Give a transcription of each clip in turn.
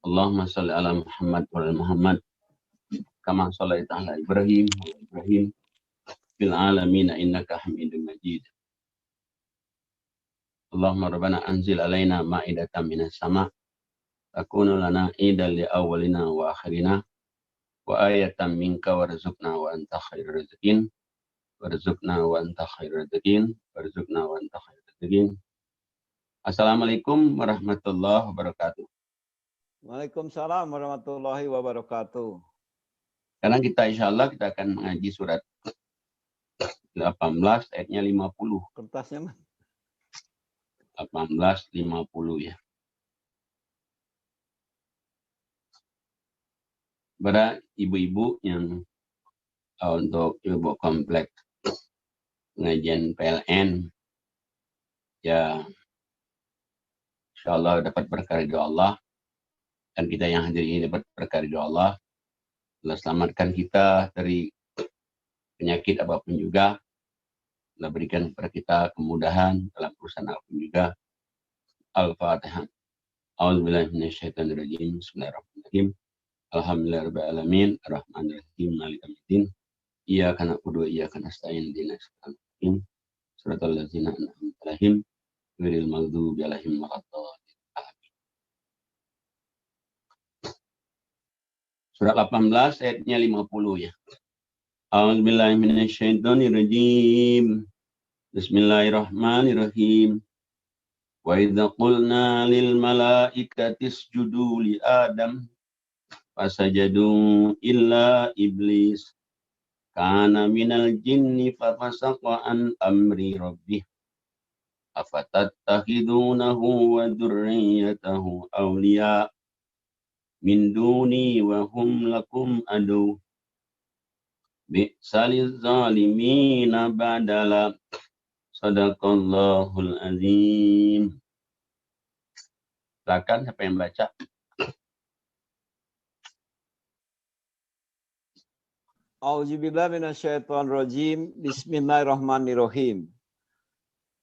Allahumma salli ala Muhammad wa ala Muhammad kama shallaita ala Ibrahim wa ala Ibrahim fil alamin innaka Hamidum Majid. Allahumma rabbana anzil alaina ma'idatan minas sama' takunu lana idan li awwalina wa akhirina wa ayatan minka warzuqna wa anta khairur raziqin warzuqna wa anta khairur raziqin warzuqna wa anta khairur raziqin. Assalamualaikum warahmatullahi wabarakatuh. Waalaikumsalam warahmatullahi wabarakatuh. Sekarang kita insyaallah kita akan mengaji surat 18 ayatnya 50. Kertasnya mah 18:50 ya. Kepada ibu-ibu yang untuk ibu komplek pengajian PLN ya, insyaallah dapat berkah dari Allah, dan kita yang hadir ini dapat berkah dari Allah. Allah selamatkan kita dari penyakit apapun juga. Allah berikan kepada kita kemudahan dalam urusan apapun juga. Al-Fatihah. A'udzubillahi minasyaitonir rajim. Bismillahirrahmanirrahim. Alhamdulillahirabbil alamin, arrahmanirrahim, maliki yaumiddin. Iyyaka na'budu wa iyyaka nasta'in, ihdinas siratal mustaqim, siratal ladzina an'amta 'alaihim ghairil maghdubi 'alaihim waladdallin. Surat 18 ayatnya 50 ya. A'udzubillahi minasyaitonirrajim. Bismillahirrahmanirrahim. Wa idza qulna lil malaikati isjudu li Adam fasajadu illa iblis kana minal jinni fafasaqa an amri rabbih afatattakhidunahu wa dzurriyyatahu awliya min duni wa hum lakum adu bi'saliz zalimina badala. Sadaqallahul azim. Silakan siapa yang baca. A'udzubillahi minasyaitonirrajim. Bismillahirrahmanirrahim.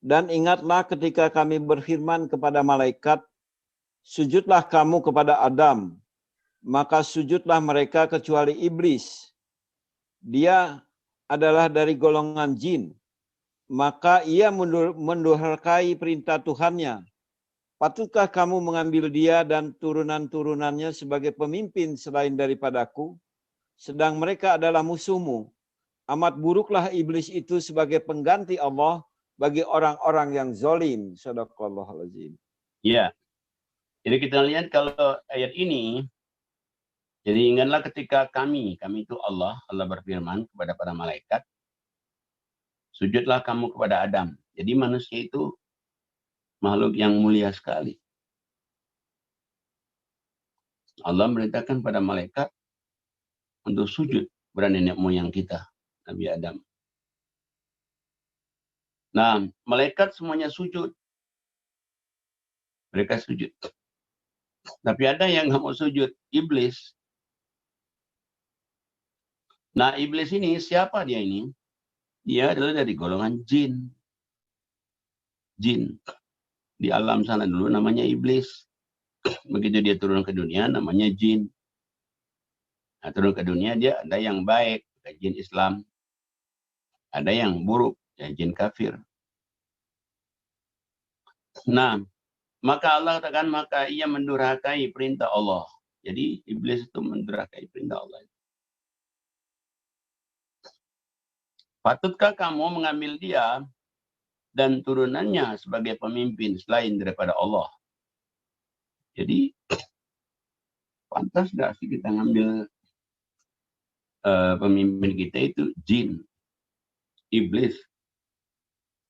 Dan ingatlah ketika kami berfirman kepada malaikat, sujudlah kamu kepada Adam. Maka sujudlah mereka kecuali iblis. Dia adalah dari golongan jin. Maka ia mendurhakai perintah Tuhannya. Patutkah kamu mengambil dia dan turunan-turunannya sebagai pemimpin selain daripadaku? Sedang mereka adalah musuhmu. Amat buruklah iblis itu sebagai pengganti Allah bagi orang-orang yang zalim. Shadaqallahul azim. Ya. Jadi kita lihat kalau ayat ini, jadi ingatlah ketika kami itu Allah berfirman kepada para malaikat, sujudlah kamu kepada Adam. Jadi manusia itu makhluk yang mulia sekali. Allah merintahkan pada malaikat untuk sujud kepada nenek moyang kita, Nabi Adam. Nah, malaikat semuanya sujud. Mereka sujud. Tapi ada yang nggak mau sujud, iblis. Nah, iblis ini siapa dia ini? Dia adalah dari golongan jin. Jin. Di alam sana dulu namanya iblis. Begitu dia turun ke dunia namanya jin. Nah, turun ke dunia dia ada yang baik, jin Islam. Ada yang buruk, ya jin kafir. Nah, maka Allah katakan maka ia mendurhakai perintah Allah. Jadi iblis itu mendurhakai perintah Allah. Patutkah kamu mengambil dia dan turunannya sebagai pemimpin selain daripada Allah? Jadi, pantas nggak sih kita ngambil pemimpin kita itu jin, iblis,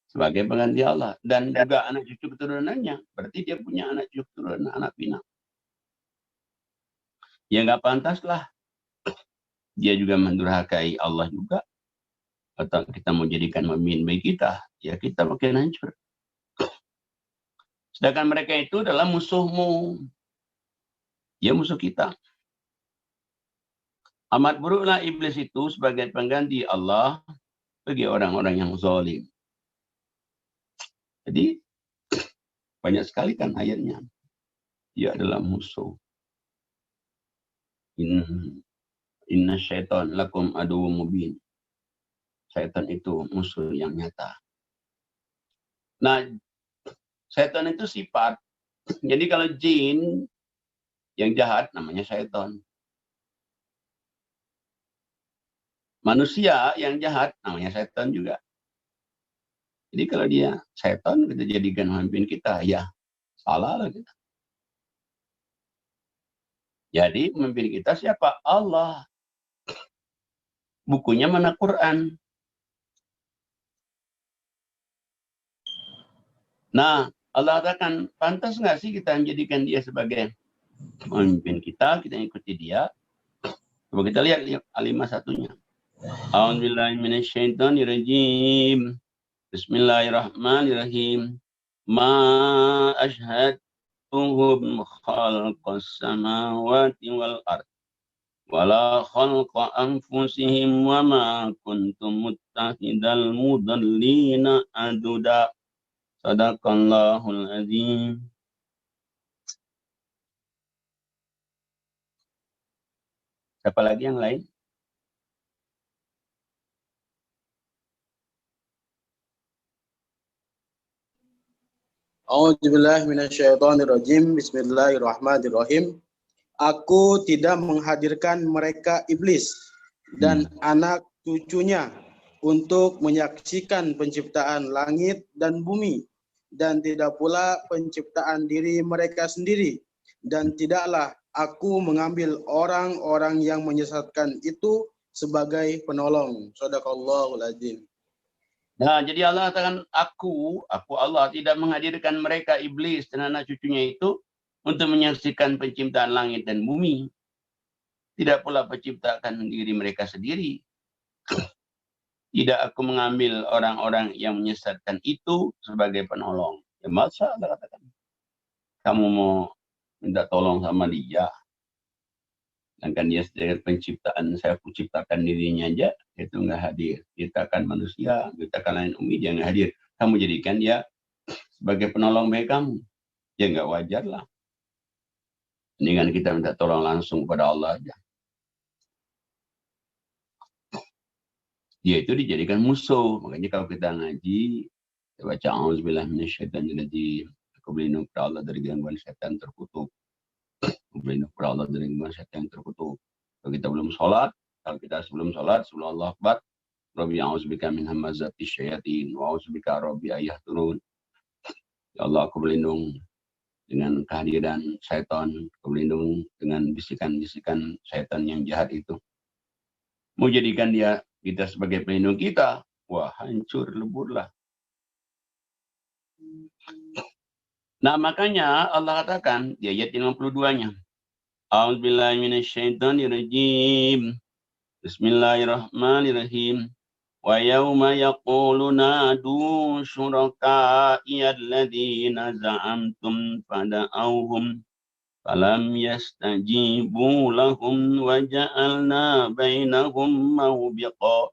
sebagai pengganti Allah. Dan juga anak cucu keturunannya. Berarti dia punya anak cucu keturunan, anak pinak. Ya nggak pantas lah. Dia juga mendurhakai Allah juga. Atau kita mau jadikan pemimpin bagi kita, ya kita makin hancur. Sedangkan mereka itu adalah musuhmu. Ya musuh kita. Amat buruklah iblis itu sebagai pengganti Allah bagi orang-orang yang zalim. Jadi banyak sekali kan ayatnya. Dia adalah musuh. Inna syaitan lakum aduwwum mubin. Syaitan itu musuh yang nyata. Nah, syaitan itu sifat. Jadi kalau jin yang jahat namanya syaitan. Manusia yang jahat namanya syaitan juga. Jadi kalau dia syaitan kita jadikan pemimpin kita, ya salah lah kita. Jadi pemimpin kita siapa? Allah. Bukunya mana? Quran. Nah, Allah katakan, pantas nggak sih kita menjadikan dia sebagai pemimpin kita ikuti dia. Coba kita lihat kalimat satunya. A'udzubillahi minasyaitonirrajim. Bismillahirrahmanirrahim. Ma ashhadtuhum khalqas samawati wal ard wala khalqa anfusihim wa ma kuntum muttahidal mudallina aduda. Sadaqallahul azim. Siapa lagi yang lain? A'udzubillahi minasyaitonirrajim. Bismillahirrahmanirrahim. Aku tidak menghadirkan mereka iblis dan anak cucunya untuk menyaksikan penciptaan langit dan bumi, dan tidak pula penciptaan diri mereka sendiri, dan tidaklah aku mengambil orang-orang yang menyesatkan itu sebagai penolong. Shadaqallahul azim. Nah, jadi Allah katakan, aku Allah tidak menghadirkan mereka iblis dan anak cucunya itu untuk menyaksikan penciptaan langit dan bumi. Tidak pula penciptakan diri mereka sendiri. Tidak aku mengambil orang-orang yang menyesatkan itu sebagai penolong. Ya masa Allah katakan, kamu mau minta tolong sama dia. Sedangkan dia sebagai penciptaan, saya ciptakan dirinya aja, itu nggak hadir. Ciptakan manusia, ciptakan lain umi, dia nggak hadir. Kamu jadikan dia sebagai penolong bagi kamu. Ya nggak wajar lah. Mendingan kita minta tolong langsung kepada Allah aja. Dia itu dijadikan musuh. Makanya kalau kita ngaji, kita baca A'udzubillahi minasyaitonirrajim. Aku berlindung kepada Allah dari gangguan setan terkutuk. Aku berlindung kepada Allah dari gangguan setan terkutuk. Kalau kita belum sholat, sebelum Allah Akbar, Rabbi a'udzubika min hamazati syayatin, wa a'udzubika Rabbi ayah turun. Ya Allah, aku berlindung dengan kehadiran syaitan, aku berlindung dengan bisikan-bisikan syaitan yang jahat itu. Mau jadikan kita sebagai pelindung kita, wah hancur leburlah. Nah makanya Allah katakan di ayat 52-nya, A'udzubillahi minasyaitonirrajim. Bismillahirrahmanirrahim. Wa yawma yaqulu nadu syuraka'i alladhina za'amtum fada'awhum falam yastajibu lahum wa ja'alna bainahum mawbiqa.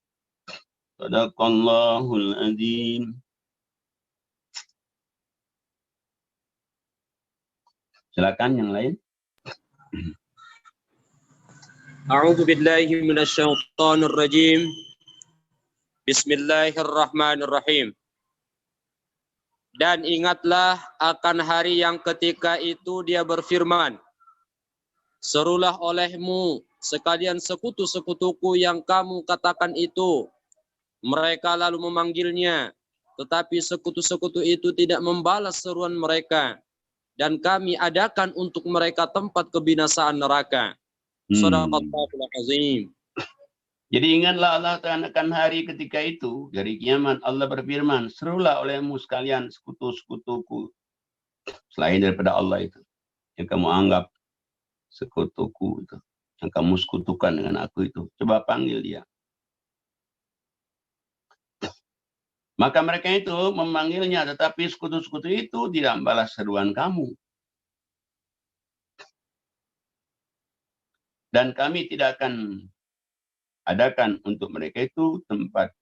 Sadaqallahul azim. Silakan yang lain. A'udzu billahi minasyaitonir rajim. Bismillahirrahmanirrahim. Dan ingatlah akan hari yang ketika itu dia berfirman, serulah olehmu sekalian sekutu-sekutuku yang kamu katakan itu. Mereka lalu memanggilnya, tetapi sekutu-sekutu itu tidak membalas seruan mereka. Dan kami adakan untuk mereka tempat kebinasaan neraka. Shadaqallahul azim. Jadi ingatlah Allah akan hari ketika itu, dari kiamat Allah berfirman, serulah olehmu sekalian sekutu-sekutuku selain daripada Allah itu, yang kamu anggap sekutuku itu, yang kamu sekutukan dengan aku itu. Coba panggil dia. Maka mereka itu memanggilnya, tetapi sekutu-sekutu itu tidak membalas seruan kamu. Dan kami tidak akan adakan untuk mereka itu tempat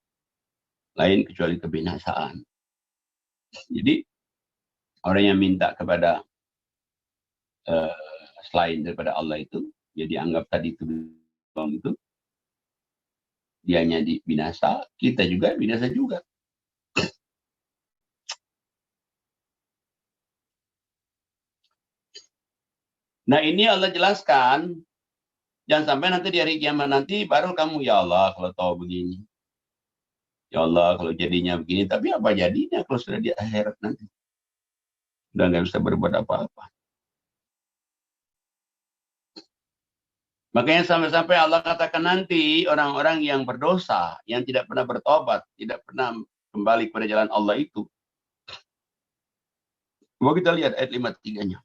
lain kecuali kebinasaan. Jadi orang yang minta kepada selain daripada Allah itu, Jadi anggap tadi itu dianya binasa, kita juga binasa juga. Nah ini Allah jelaskan, jangan sampai nanti di hari kiamat nanti baru kamu, ya Allah kalau tahu begini. Ya Allah kalau jadinya begini, tapi apa jadinya kalau sudah di akhirat nanti? Udah nggak bisa berbuat apa-apa. Makanya sampai-sampai Allah katakan nanti orang-orang yang berdosa, yang tidak pernah bertobat, tidak pernah kembali kepada jalan Allah itu. Coba kita lihat ayat 53-nya.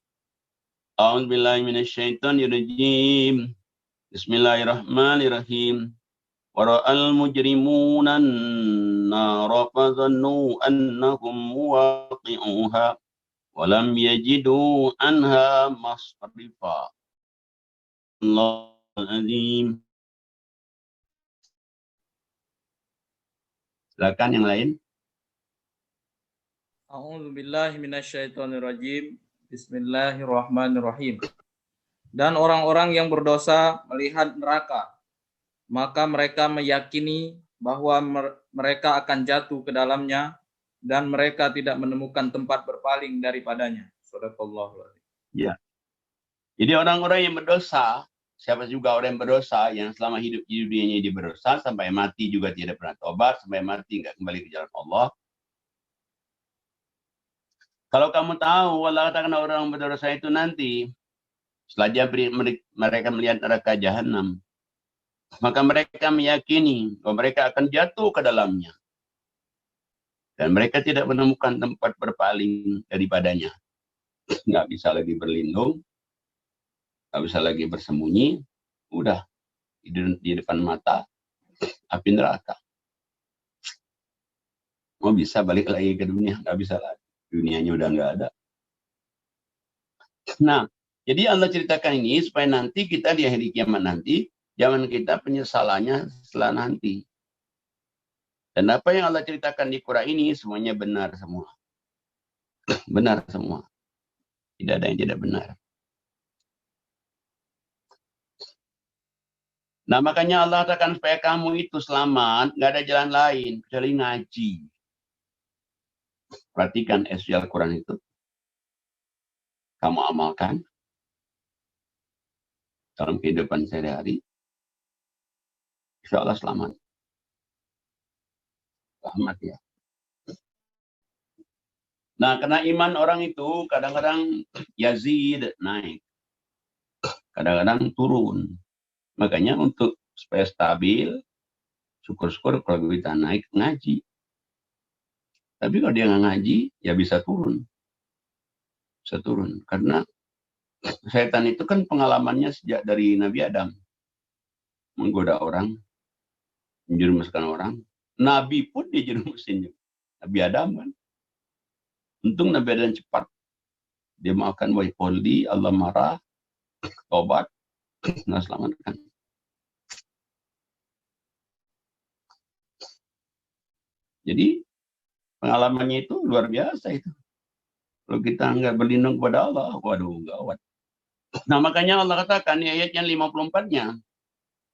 A'udzubillahi minasyaitonirrajim. Bismillahirrahmanirrahim. Wara'al mujrimuna an-nara fadhannu annahum waqi'uha wa lam yajidu anha masrifa. Allahul azim. Silakan yang lain. A'udzubillahi minasyaitonirrajim. Bismillahirrahmanirrahim. Dan orang-orang yang berdosa melihat neraka, maka mereka meyakini bahwa mereka akan jatuh ke dalamnya dan mereka tidak menemukan tempat berpaling daripadanya. Shadaqallahul adzim. Ya. Jadi orang-orang yang berdosa, siapa juga orang yang berdosa yang selama hidup di dunianya dia berdosa sampai mati juga tidak pernah tobat, sampai mati nggak kembali ke jalan Allah. Kalau kamu tahu, Allah katakan orang berdosa itu nanti, setelah mereka melihat neraka jahanam, maka mereka meyakini bahwa mereka akan jatuh ke dalamnya. Dan mereka tidak menemukan tempat berpaling daripadanya. Nggak bisa lagi berlindung, nggak bisa lagi bersembunyi, udah di depan mata, api neraka. Mau bisa balik lagi ke dunia, nggak bisa lagi. Dunianya udah nggak ada. Nah, jadi Allah ceritakan ini supaya nanti kita di hari kiamat nanti, jangan kita penyesalannya setelah nanti. Dan apa yang Allah ceritakan di Quran ini semuanya benar semua. Benar semua. Tidak ada yang tidak benar. Nah makanya Allah katakan supaya kamu itu selamat, nggak ada jalan lain kecuali ngaji. Perhatikan isi Al-Quran itu. Kamu amalkan dalam kehidupan sehari-hari. Insya Allah selamat. Selamat ya. Nah karena iman orang itu kadang-kadang yazid naik. Kadang-kadang turun. Makanya untuk supaya stabil, syukur-syukur kalau kita naik ngaji. Tapi kalau dia nggak ngaji, ya bisa turun. Bisa turun. Karena setan itu kan pengalamannya sejak dari Nabi Adam. Menggoda orang, menjerumuskan orang. Nabi pun dijerumusin. Nabi Adam kan. Untung Nabi Adam cepat. Dia maafkan wa qoli, Allah marah, tobat, nah selamatkan. Jadi pengalamannya itu luar biasa itu. Kalau kita nggak berlindung kepada Allah, waduh gawat. Nah makanya Allah katakan di ayat yang 54-nya.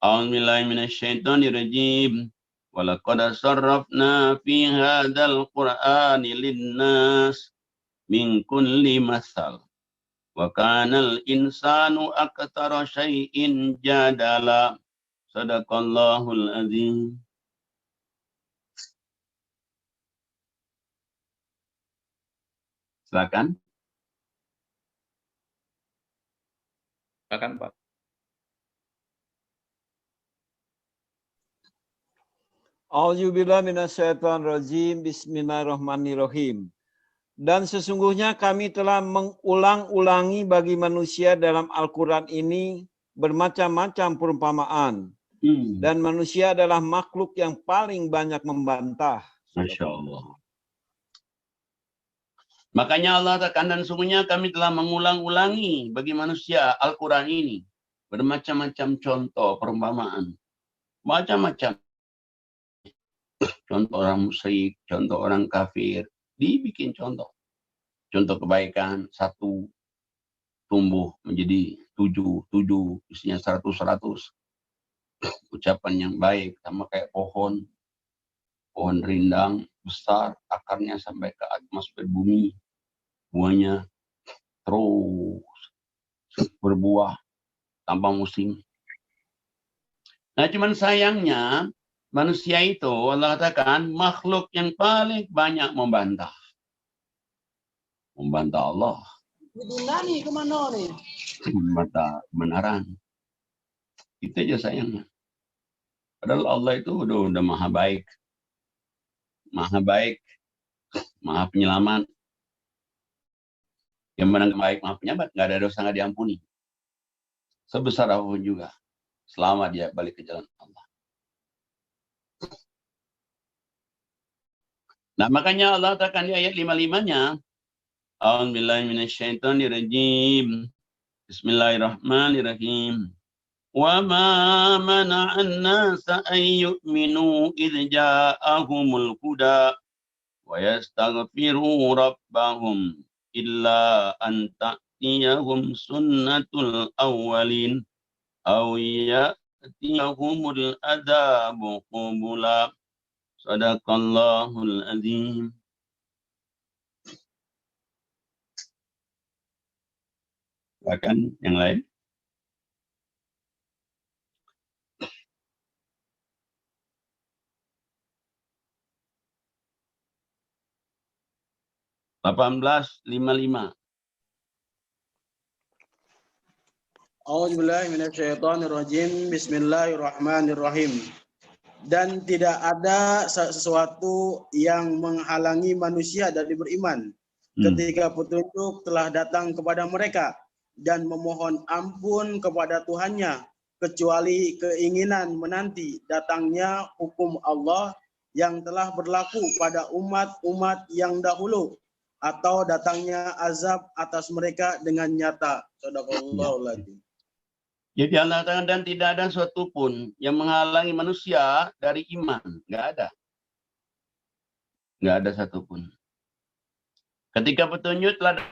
A'udzubillahi minasyaitonirrajim. Walaqad sarrafna fi hadzal qur'ani lin-nas min kulli masal. Wa kanal insanu aktsara syai'in jadala. Shadaqallahul azim. Silakan. Silakan Pak. A'udzubillahi minasyaitonirrajim. Bismillahirrahmanirrahim. Dan sesungguhnya kami telah mengulang-ulangi bagi manusia dalam Al-Quran ini bermacam-macam perumpamaan. Dan manusia adalah makhluk yang paling banyak membantah. Masya Allah. Makanya Allah katakan dan sungguhnya kami telah mengulang-ulangi bagi manusia Al-Quran ini. Bermacam-macam contoh perumpamaan. Macam-macam. Contoh orang musyrik, contoh orang kafir. Dibikin contoh. Contoh kebaikan, satu. tumbuh menjadi 7, isinya 100. Ucapan yang baik, sama kayak pohon rindang besar, akarnya sampai ke atmosfer bumi, buahnya terus berbuah tanpa musim. Nah, cuman sayangnya manusia itu Allah katakan makhluk yang paling banyak membantah Allah. Membantah kebenaran. Itu aja sayangnya. Padahal Allah itu udah maha baik, maha penyelamat. Yang mana baik, maha penyelamat, nggak ada dosa nggak diampuni. Sebesar apapun juga, selama dia balik ke jalan Allah. Nah, makanya Allah katakan di ayat 55-nya, A'udzubillahi minasyaitonirrajim. Bismillahirrahmanirrahim. Wa ma mana'an nasa an yu'minu idh ja'ahumul huda wa yastaghfiru rabbahum illa an ta'tiyahum sunnatul awwalin aw ya'tiyahumul adzabu qubula. Sadaqallahul azim. Bahkan yang lain. (18:55). A'udzubillahi minasyaitonirrajim. Bismillahirrahmanirrahim. Dan tidak ada sesuatu yang menghalangi manusia dari beriman ketika petunjuk telah datang kepada mereka dan memohon ampun kepada Tuhannya, kecuali keinginan menanti datangnya hukum Allah yang telah berlaku pada umat-umat yang dahulu, atau datangnya azab atas mereka dengan nyata. Shadaqallahul adzim. Jadi Allah katakan dan tidak ada suatu pun yang menghalangi manusia dari iman. Nggak ada. Nggak ada satupun. Ketika petunjuk telah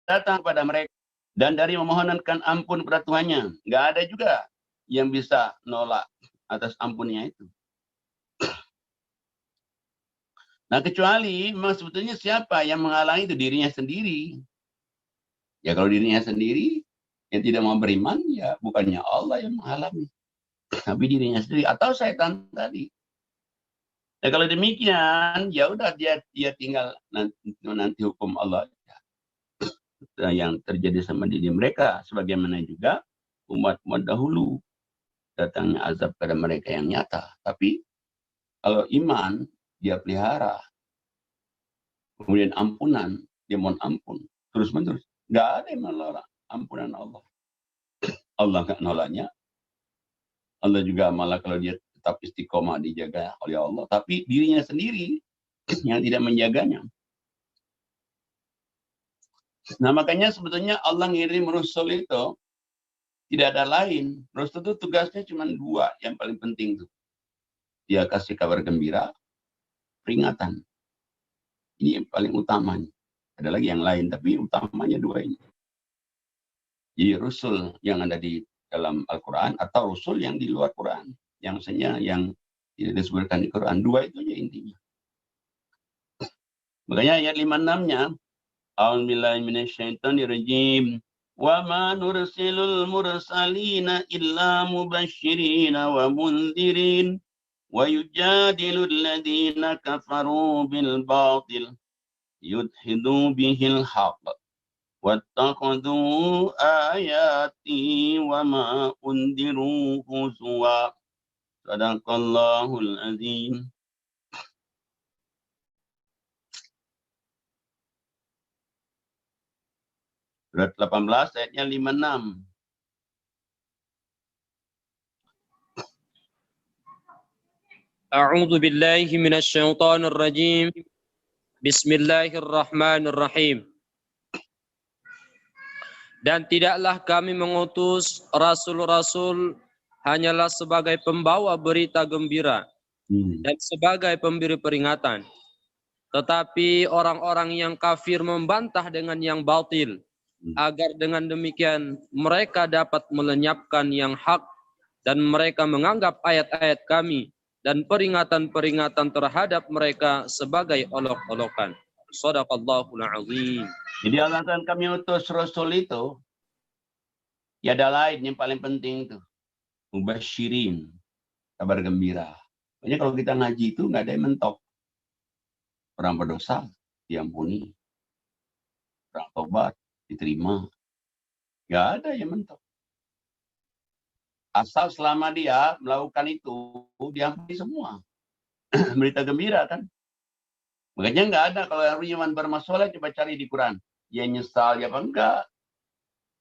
datang kepada mereka dan dari memohonkan ampun kepada Tuhannya, nggak ada juga yang bisa nolak atas ampunnya itu. Nah, kecuali memang sebetulnya siapa yang menghalangi itu dirinya sendiri. Ya kalau dirinya sendiri yang tidak mau beriman, ya bukannya Allah yang menghalangi, tapi dirinya sendiri atau setan tadi. Nah, kalau demikian, ya udah dia tinggal nanti hukum Allah yang terjadi sama diri mereka, sebagaimana juga umat-umat dahulu datangnya azab pada mereka yang nyata. Tapi kalau iman dia pelihara, kemudian ampunan dia mohon ampun terus menerus, nggak ada yang menolak ampunan Allah. Allah nggak nolaknya. Allah juga malah kalau dia tetap istiqomah dijaga oleh Allah, tapi dirinya sendiri yang tidak menjaganya. Nah, makanya sebetulnya Allah ngirim Rasul itu tidak ada lain. Rasul itu tugasnya cuma 2 yang paling penting tuh. Dia kasih kabar gembira, peringatan. Ini yang paling utamanya. Ada lagi yang lain, tapi utamanya 2 ini. Jadi Rasul yang ada di dalam Al-Quran atau Rasul yang di luar Quran. Yang sebenarnya yang tidak disebutkan di Quran. 2 itu aja intinya. Makanya ayat 56-nya, A'udzubillahi minasyaitonirrajim. Wa ma nursilul mursalina illa mubashshirina wa mundzirin wa yujadilul ladzina kafaru bil batil yudhidu bihil haqq wattakhadhu ayati wa ma undiru huzwa. Sadaqallahul azim. Surat 18 ayatnya 56. A'udzu billahi minasyaitonir rajim. Bismillahirrahmanirrahim. Dan tidaklah kami mengutus rasul-rasul hanyalah sebagai pembawa berita gembira dan sebagai pemberi peringatan. Tetapi orang-orang yang kafir membantah dengan yang batil agar dengan demikian mereka dapat melenyapkan yang hak dan mereka menganggap ayat-ayat kami dan peringatan-peringatan terhadap mereka sebagai olok-olokan. Shadaqallahul azim. Jadi alasan kami utus Rasul itu, ya ada lain yang paling penting tuh. Mubasyirin, kabar gembira. Makanya kalau kita ngaji itu nggak ada yang mentok. Orang berdosa diampuni, orang tobat diterima. Nggak ada yang mentok. Asal selama dia melakukan itu, diampuni semua. Berita gembira kan. Makanya nggak ada kalau iman bermasalah, coba cari di Quran. Ya nyesal, ya apa enggak.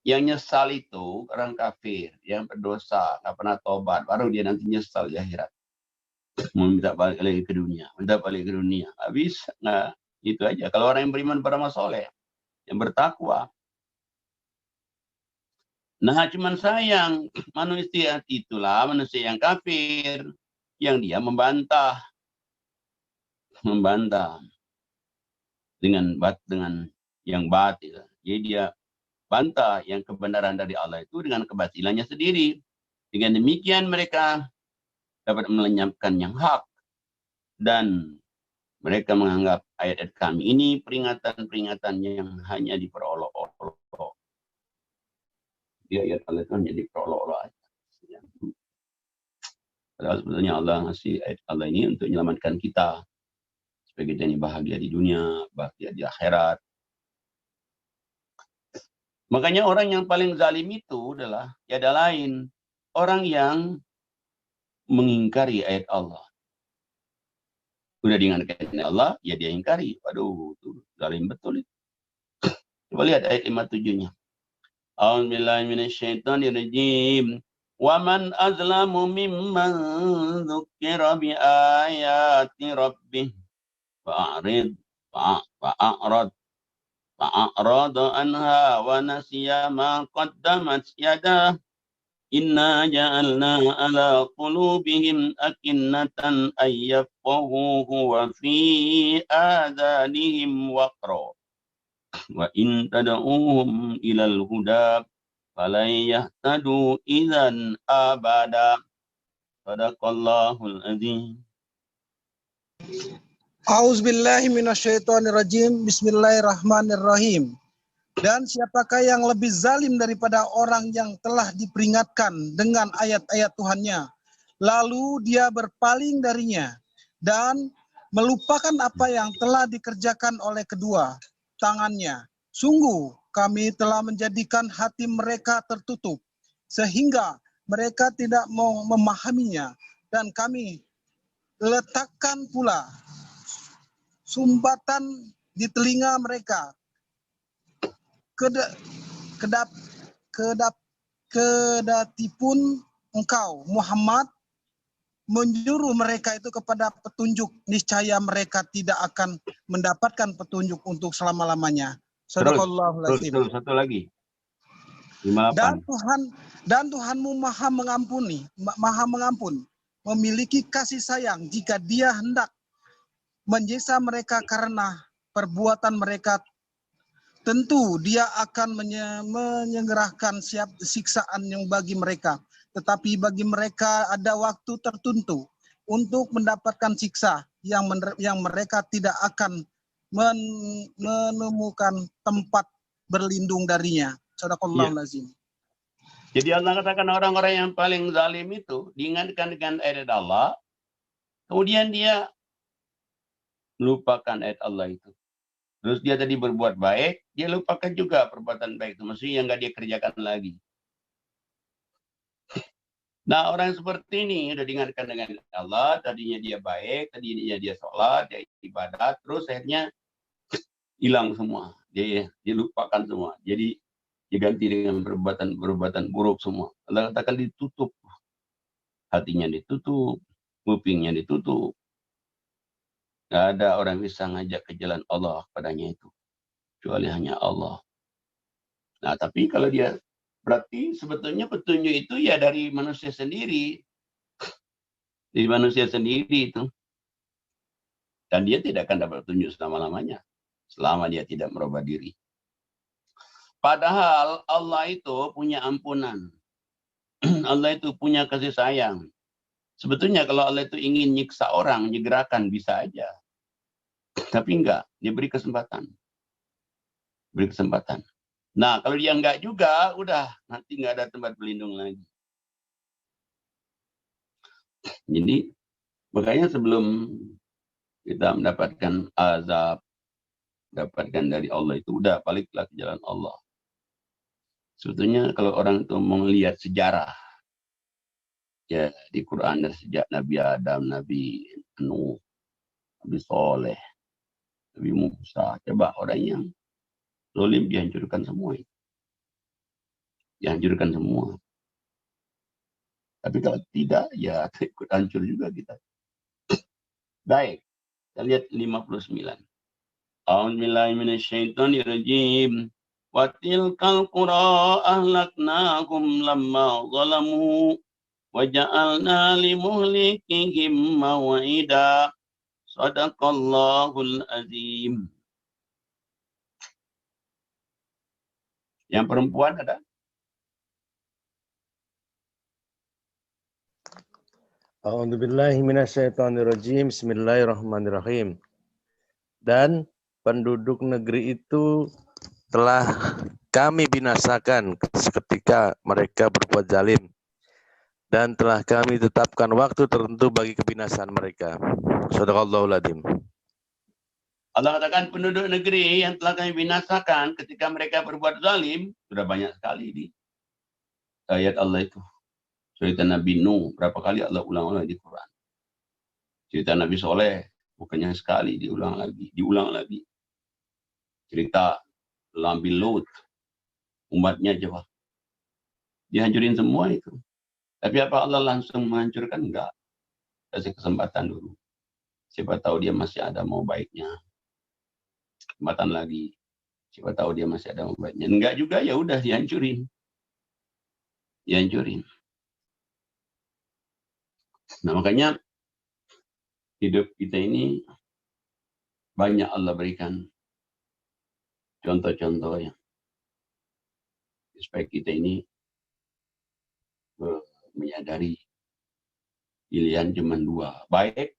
Yang nyesal itu orang kafir, yang berdosa, nggak pernah tobat, baru dia nanti nyesal di akhirat. Minta balik lagi ke dunia, minta balik ke dunia. Nggak bisa, nggak. Itu aja. Kalau orang yang beriman beramal-soleh, yang bertakwa. Nah, cuman sayang manusia itulah manusia yang kafir, yang dia membantah dengan yang batil. Jadi dia bantah yang kebenaran dari Allah itu dengan kebatilannya sendiri. Dengan demikian mereka dapat melenyapkan yang hak dan mereka menganggap ayat-ayat kami ini peringatan-peringatan yang hanya diperolok-olok. Dia ayat Allah itu hanya diperolok-olok aja. Padahal sebetulnya Allah ngasih ayat Allah ini untuk menyelamatkan kita supaya kita ini bahagia di dunia, bahagia di akhirat. Makanya orang yang paling zalim itu adalah tiada lain orang yang mengingkari ayat Allah. Udah diingatkan Allah, ya dia ingkari. Waduh, itu zalim betul itu. Coba lihat ayat 57-nya. A'udzubillahi minasyaitonirrajim. Wa man azlamu mimman dzukira bi ayati rabbih fa'arada anha wa nasiya ma qaddamat yadah. Inna ja'alna ala qulubihim akinnatan ayyafqahuhu wa fi adhanihim waqra. Wa in tad'uhum ilal huda falan yahtadu idzan abada. Shadaqallahul azim. A'udzubillahi minasyaitonirrajim. Bismillahirrahmanirrahim. Dan siapakah yang lebih zalim daripada orang yang telah diperingatkan dengan ayat-ayat Tuhannya, lalu dia berpaling darinya dan melupakan apa yang telah dikerjakan oleh kedua tangannya. Sungguh kami telah menjadikan hati mereka tertutup, sehingga mereka tidak mau memahaminya, dan kami letakkan pula sumbatan di telinga mereka. Kedatipun engkau Muhammad menyuruh mereka itu kepada petunjuk, niscaya mereka tidak akan mendapatkan petunjuk untuk selama-lamanya. Shadaqallahul azim. Terus satu lagi. 58. Dan Tuhanmu maha mengampun, memiliki kasih sayang jika dia hendak menyiksa mereka karena perbuatan mereka. Tentu dia akan menyegerakan siksaan yang bagi mereka. Tetapi bagi mereka ada waktu tertentu untuk mendapatkan siksa yang mereka tidak akan menemukan tempat berlindung darinya. Shadaqallahul azim. Jadi Allah katakan orang-orang yang paling zalim itu diingatkan dengan ayat Allah, kemudian dia melupakan ayat Allah itu. Terus dia tadi berbuat baik, dia lupakan juga perbuatan baik itu. Maksudnya yang nggak dia kerjakan lagi. Nah, orang seperti ini udah diingatkan dengan Allah, tadinya dia baik, tadinya dia sholat, dia ibadat, terus akhirnya hilang semua. Dia lupakan semua. Jadi diganti dengan perbuatan buruk semua. Allah katakan ditutup. Hatinya ditutup, kupingnya ditutup. Nggak ada orang bisa ngajak ke jalan Allah padanya itu. Kecuali hanya Allah. Nah, tapi kalau dia, berarti sebetulnya petunjuk itu ya dari manusia sendiri. Dari manusia sendiri itu. Dan dia tidak akan dapat petunjuk selama-lamanya. Selama dia tidak merubah diri. Padahal Allah itu punya ampunan. Allah itu punya kasih sayang. Sebetulnya kalau Allah itu ingin nyiksa orang, nyegerakan, bisa aja. Tapi enggak, dia beri kesempatan. Beri kesempatan. Nah, kalau dia enggak juga, udah, nanti enggak ada tempat berlindung lagi. Jadi, makanya sebelum kita mendapatkan azab, dapatkan dari Allah itu, udah baliklah ke jalan Allah. Sebetulnya kalau orang itu mau melihat sejarah, ya di Quran dari sejak Nabi Adam, Nabi Nuh, Nabi Soleh, Nabi Musa, coba orang yang zalim dihancurkan semua. Dihancurkan semua. Tapi kalau tidak, ya ikut hancur juga kita. Baik, kita lihat 59. A'udzubillahi minasyaitonirrajim. Wa tilkal qura ahlaknahum lamma zalamu wa ja'alna limuhlikihim maw'ida. Shadaqallahul azim. Yang perempuan ada? A'udzubillahi minasyaitonirrajim. Bismillahirrahmanirrahim. Dan penduduk negeri itu telah kami binasakan seketika mereka berbuat zalim, dan telah kami tetapkan waktu tertentu bagi kebinasaan mereka. Shadaqallahul azim. Allah katakan penduduk negeri yang telah kami binasakan ketika mereka berbuat zalim, sudah banyak sekali di ayat Allah itu. Cerita Nabi Nuh, berapa kali Allah ulang-ulang di Quran. Cerita Nabi Soleh, bukannya sekali, diulang lagi. Cerita Nabi Lut, umatnya Jawa. Dihancurin semua itu. Tapi apa Allah langsung menghancurkan? Enggak. Kasih kesempatan dulu. Siapa tahu dia masih ada mau baiknya. Kesempatan lagi. Siapa tahu dia masih ada mau baiknya. Enggak juga, ya udah dihancurin. Dihancurin. Nah, makanya hidup kita ini banyak Allah berikan contoh-contoh yang supaya kita ini menyadari pilihan cuma dua, baik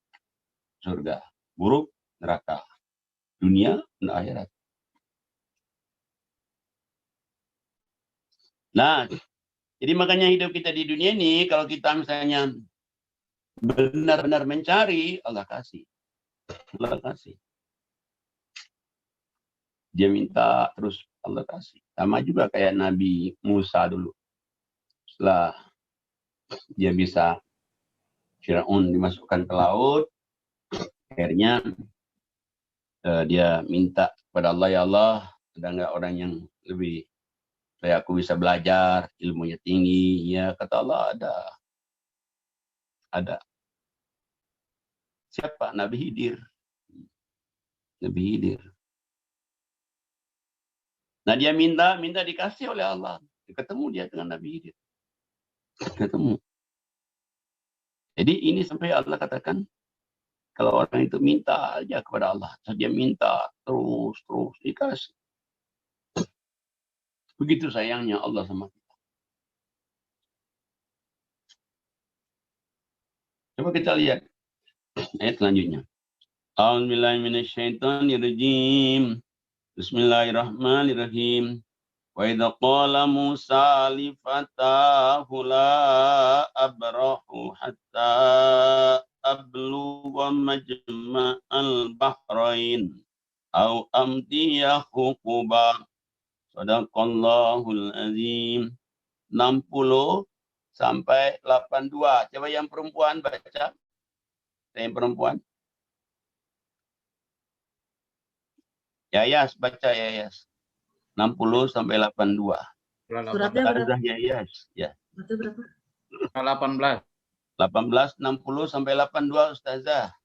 surga, buruk neraka, dunia dan akhirat. Nah, jadi makanya hidup kita di dunia ini, kalau kita misalnya benar-benar mencari, Allah kasih. Allah kasih. Dia minta, terus Allah kasih. Sama juga kayak Nabi Musa dulu. Setelah dia bisa Fir'aun dimasukkan ke laut, akhirnya dia minta kepada Allah, ya Allah, ada nggak orang yang lebih supaya aku bisa belajar, ilmunya tinggi? Ya, kata Allah, ada. Siapa? Nabi Khidir. Nabi Khidir. Nah, dia minta dikasih oleh Allah. Ketemu dia dengan Nabi Khidir. Ketemu. Jadi ini sampai Allah katakan, kalau orang itu minta aja kepada Allah. Dia minta terus dikasih. Begitu sayangnya Allah sama kita. Coba kita lihat ayat selanjutnya. A'udzubillahi minasyaitonirrajim. Bismillahirrahmanirrahim. Wa idza qala Musa li fatahu la abrahu hatta ablugha majma'al bahrain aw amdiya huquba. Shadaqallahul azim. 60 sampai 82. Coba yang perempuan baca. Yang perempuan. Yayas, baca Yayas. 60 sampai 82. Suratnya berapa? Yayas, ya. Itu berapa? 18. 18, 60 sampai 82, Ustazah.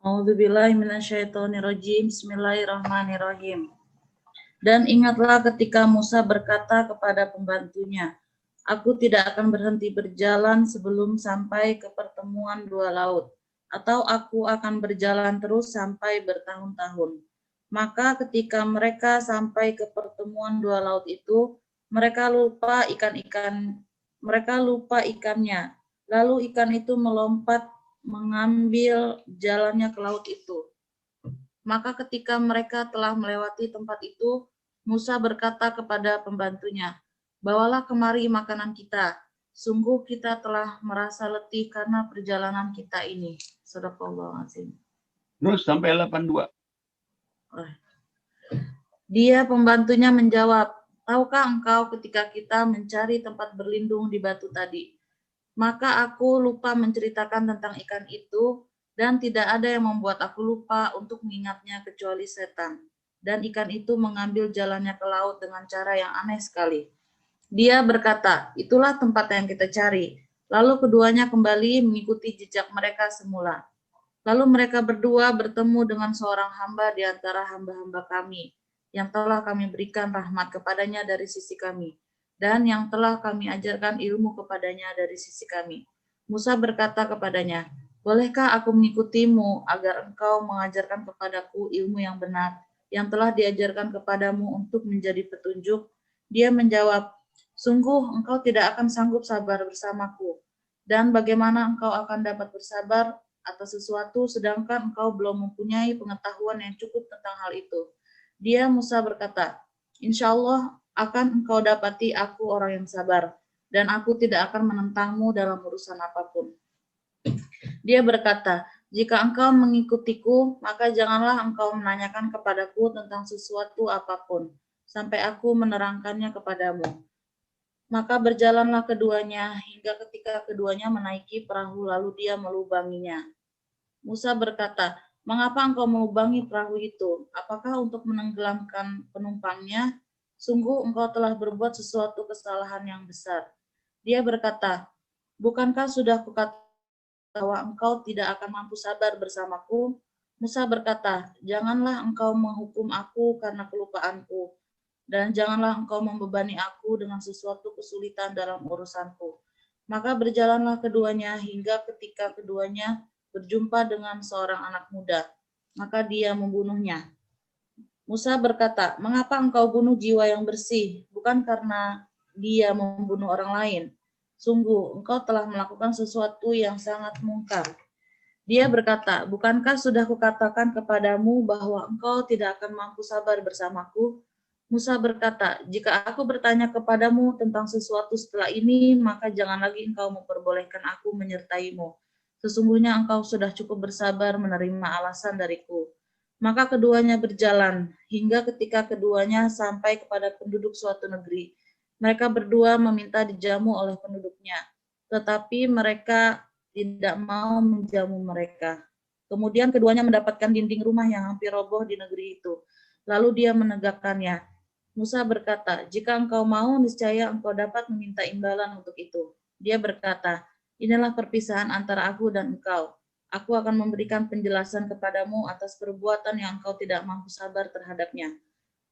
A'udzubillahi minasyaitonirrajim. Bismillahirrahmanirrahim. Dan ingatlah ketika Musa berkata kepada pembantunya, Aku tidak akan berhenti berjalan sebelum sampai ke pertemuan dua laut, atau aku akan berjalan terus sampai bertahun-tahun. Maka ketika mereka sampai ke pertemuan dua laut itu, mereka lupa ikannya. Lalu ikan itu melompat mengambil jalannya ke laut itu. Maka ketika mereka telah melewati tempat itu, Musa berkata kepada pembantunya, "Bawalah kemari makanan kita. Sungguh kita telah merasa letih karena perjalanan kita ini." Shadaqallahul Azim. Terus sampai 82. Dia pembantunya menjawab, "Tahukah engkau ketika kita mencari tempat berlindung di batu tadi? Maka aku lupa menceritakan tentang ikan itu, dan tidak ada yang membuat aku lupa untuk mengingatnya kecuali setan. Dan ikan itu mengambil jalannya ke laut dengan cara yang aneh sekali." Dia berkata, "Itulah tempat yang kita cari." Lalu keduanya kembali mengikuti jejak mereka semula. Lalu mereka berdua bertemu dengan seorang hamba di antara hamba-hamba kami, yang telah kami berikan rahmat kepadanya dari sisi kami, dan yang telah kami ajarkan ilmu kepadanya dari sisi kami. Musa berkata kepadanya, "Bolehkah aku mengikutimu agar engkau mengajarkan kepadaku ilmu yang benar, yang telah diajarkan kepadamu untuk menjadi petunjuk?" Dia menjawab, "Sungguh engkau tidak akan sanggup sabar bersamaku, dan bagaimana engkau akan dapat bersabar atas sesuatu sedangkan engkau belum mempunyai pengetahuan yang cukup tentang hal itu." Dia Musa berkata, "Insya Allah akan engkau dapati aku orang yang sabar, dan aku tidak akan menentangmu dalam urusan apapun." Dia berkata, "Jika engkau mengikutiku, maka janganlah engkau menanyakan kepadaku tentang sesuatu apapun, sampai aku menerangkannya kepadamu." Maka berjalanlah keduanya hingga ketika keduanya menaiki perahu lalu dia melubanginya. Musa berkata, "Mengapa engkau melubangi perahu itu? Apakah untuk menenggelamkan penumpangnya? Sungguh engkau telah berbuat sesuatu kesalahan yang besar." Dia berkata, "Bukankah sudah kukatakan bahwa engkau tidak akan mampu sabar bersamaku?" Musa berkata, "Janganlah engkau menghukum aku karena kelupaanku, dan janganlah engkau membebani aku dengan sesuatu kesulitan dalam urusanku." Maka berjalanlah keduanya hingga ketika keduanya berjumpa dengan seorang anak muda, maka dia membunuhnya. Musa berkata, "Mengapa engkau bunuh jiwa yang bersih, bukan karena dia membunuh orang lain? Sungguh, engkau telah melakukan sesuatu yang sangat mungkar." Dia berkata, "Bukankah sudah kukatakan kepadamu bahwa engkau tidak akan mampu sabar bersamaku?" Musa berkata, "Jika aku bertanya kepadamu tentang sesuatu setelah ini, maka jangan lagi engkau memperbolehkan aku menyertaimu. Sesungguhnya engkau sudah cukup bersabar menerima alasan dariku." Maka keduanya berjalan, hingga ketika keduanya sampai kepada penduduk suatu negeri. Mereka berdua meminta dijamu oleh penduduknya, tetapi mereka tidak mau menjamu mereka. Kemudian keduanya mendapatkan dinding rumah yang hampir roboh di negeri itu. Lalu dia menegakkannya. Musa berkata, "Jika engkau mau, niscaya engkau dapat meminta imbalan untuk itu." Dia berkata, "Inilah perpisahan antara aku dan engkau. Aku akan memberikan penjelasan kepadamu atas perbuatan yang engkau tidak mampu sabar terhadapnya.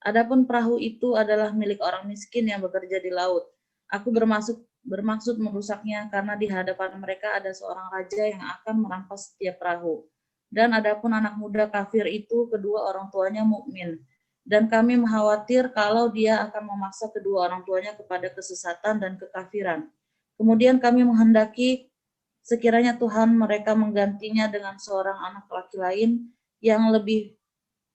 Adapun perahu itu adalah milik orang miskin yang bekerja di laut. Aku bermaksud merusaknya karena di hadapan mereka ada seorang raja yang akan merampas setiap perahu. Dan adapun anak muda kafir itu kedua orang tuanya mukmin. Dan kami khawatir kalau dia akan memaksa kedua orang tuanya kepada kesesatan dan kekafiran. Kemudian kami menghendaki sekiranya Tuhan mereka menggantinya dengan seorang anak laki lain yang lebih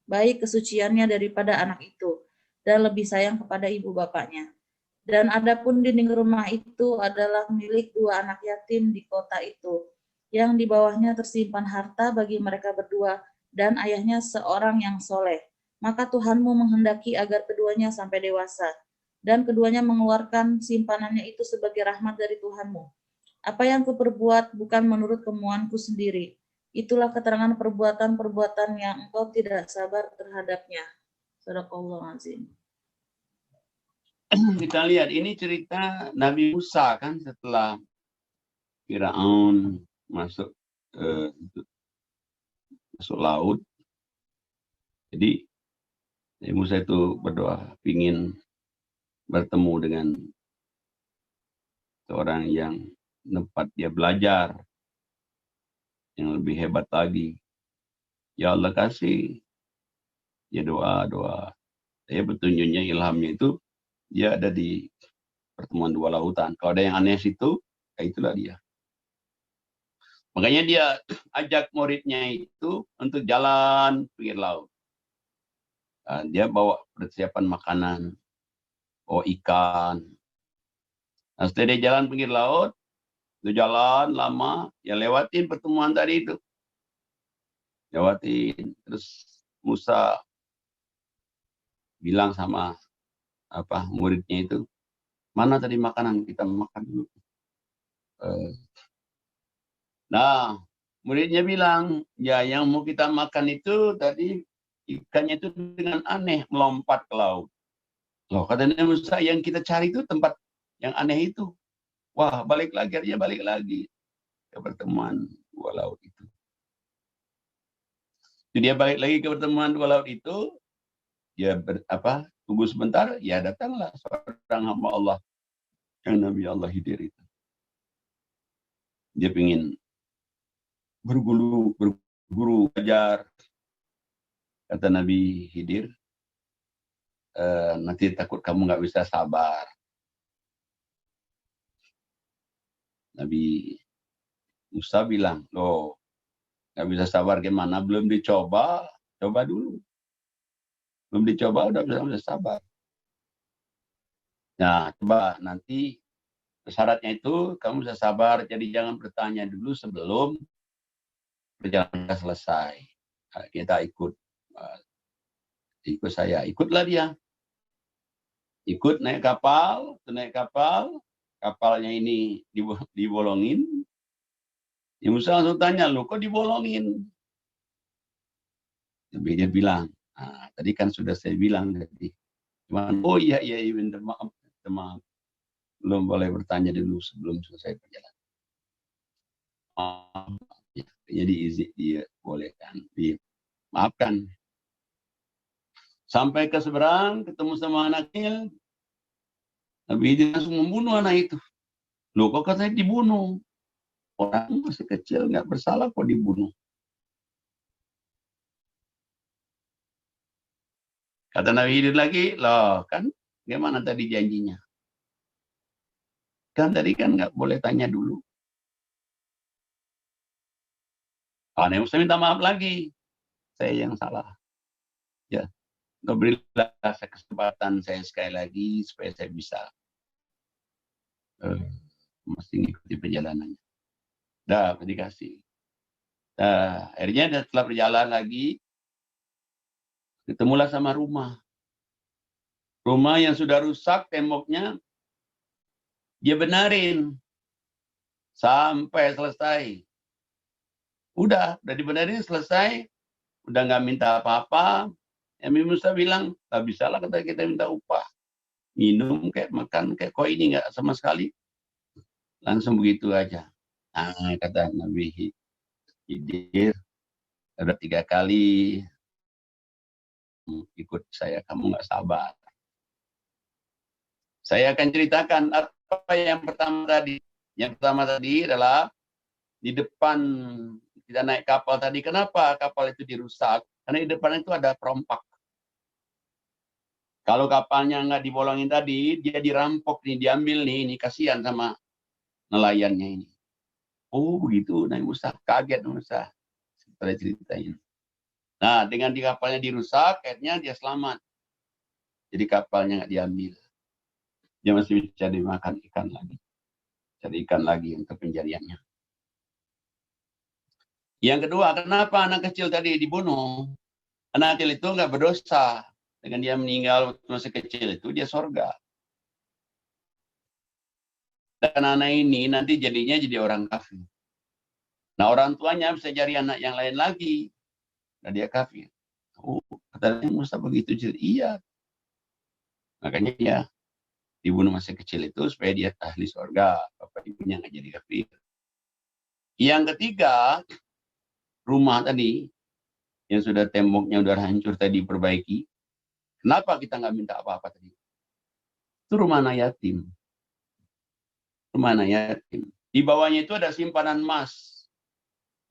baik kesuciannya daripada anak itu, dan lebih sayang kepada ibu bapaknya. Dan adapun dinding rumah itu adalah milik dua anak yatim di kota itu, yang di bawahnya tersimpan harta bagi mereka berdua, dan ayahnya seorang yang soleh. Maka Tuhanmu menghendaki agar keduanya sampai dewasa, dan keduanya mengeluarkan simpanannya itu sebagai rahmat dari Tuhanmu. Apa yang kuperbuat bukan menurut kemauanku sendiri. Itulah keterangan perbuatan-perbuatan yang engkau tidak sabar terhadapnya. Shadaqallahul Azim. Kita lihat ini cerita Nabi Musa kan setelah Firaun masuk laut. Jadi Nabi Musa itu berdoa ingin bertemu dengan seorang yang tempat dia belajar yang lebih hebat lagi. Ya Allah kasih. Ya doa. Saya petunjuknya, ilhamnya itu dia ada di pertemuan dua lautan. Kalau ada yang aneh situ, ya itulah dia. Makanya dia ajak muridnya itu untuk jalan pinggir laut. Nah, dia bawa persiapan makanan, bawa ikan. Nah, setelah dia jalan pinggir laut, itu jalan lama, ya lewatin pertemuan tadi itu. Lewatin, terus Musa bilang sama muridnya itu, mana tadi makanan, kita makan dulu. Nah, muridnya bilang, ya yang mau kita makan itu tadi ikannya itu dengan aneh melompat ke laut. Loh, kata Nabi Musa, yang kita cari itu tempat yang aneh itu. Wah, balik lagi ke pertemuan dua laut itu. Jadi dia balik lagi ke pertemuan dua laut itu, dia tunggu sebentar, ya datanglah seorang hamba Allah yang Nabi Allah Khidir itu. Dia ingin berguru belajar. Kata Nabi Khidir, nanti takut kamu nggak bisa sabar. Nabi Musa bilang, loh, nggak bisa sabar gimana? Belum dicoba, coba dulu. Belum dicoba udah bisa sabar. Nah, coba nanti syaratnya itu kamu bisa sabar, jadi jangan bertanya dulu sebelum perjalanan selesai. Nah, kita ikut saya, ikutlah dia. Ikut naik kapal, kapalnya ini dibolongin. Ya Musa langsung tanya, lu kok dibolongin? Tapi dia bilang, tadi kan sudah saya bilang tadi. Cuman, oh iya, minta maaf. Belum boleh bertanya dulu sebelum selesai perjalanan. Jadi dia bolehkan, dimaafkan. Sampai ke seberang, ketemu sama anaknya, Nabi Khidir langsung membunuh anak itu. Loh, kok katanya dibunuh? Orang masih kecil, nggak bersalah kok dibunuh. Kata Nabi Khidir lagi, loh kan gimana tadi janjinya? Kan tadi kan nggak boleh tanya dulu. Nabi Musa minta maaf lagi. Saya yang salah. Ya, berilah kesempatan saya sekali lagi supaya saya bisa masih mengikuti perjalanannya. Dah, dikasih. Akhirnya setelah berjalan lagi, ketemulah sama rumah. Rumah yang sudah rusak temboknya, dia benarin sampai selesai. Udah dibenarin selesai, udah nggak minta apa-apa. Nabi Musa bilang, tak bisalah kita minta upah. Minum, kayak makan, kayak kok ini nggak sama sekali. Langsung begitu aja. Kata Nabi Khidir, ada 3 kali ikut saya, kamu nggak sabar. Saya akan ceritakan apa yang pertama tadi. Yang pertama tadi adalah di depan kita naik kapal tadi. Kenapa kapal itu dirusak? Karena di depan itu ada perompak. Kalau kapalnya nggak dibolongin tadi, dia dirampok nih, diambil nih, ini kasihan sama nelayannya ini. Oh begitu, Nabi Musa kaget Musa. Setelah ceritain. Nah, dengan di kapalnya dirusak, akhirnya dia selamat. Jadi kapalnya nggak diambil. Dia masih bisa dimakan ikan lagi. Cari ikan lagi untuk pencariannya. Yang kedua, kenapa anak kecil tadi dibunuh? Anak kecil itu nggak berdosa. Dengan dia meninggal waktu masih kecil itu, dia surga. Dan anak ini nanti jadinya jadi orang kafir. Nah, orang tuanya bisa cari anak yang lain lagi. Nah, dia kafir. Oh, katanya Musa begitu. Iya. Makanya dia dibunuh masih kecil itu supaya dia ahli surga. Bapak ibunya nggak jadi kafir. Yang ketiga, rumah tadi yang sudah temboknya udah hancur tadi perbaiki. Kenapa kita nggak minta apa-apa tadi? Itu rumah anak yatim. Rumah anak yatim. Di bawahnya itu ada simpanan emas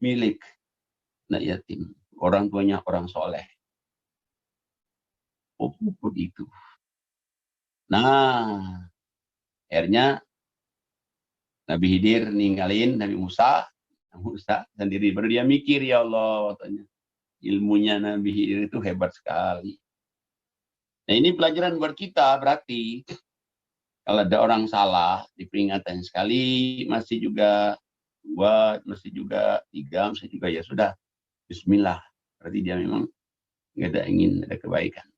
milik anak yatim. Orang tuanya orang soleh. Oh, begitu. Nah, akhirnya Nabi Khidir ninggalin Nabi Musa sendiri. Baru dia mikir, ya Allah, katanya. Ilmunya Nabi Khidir itu hebat sekali. Nah, ini pelajaran buat kita, berarti kalau ada orang salah, diperingatkan sekali, masih juga buat, masih juga tiga, masih juga ya sudah, bismillah. Berarti dia memang nggak ada ingin ada kebaikan.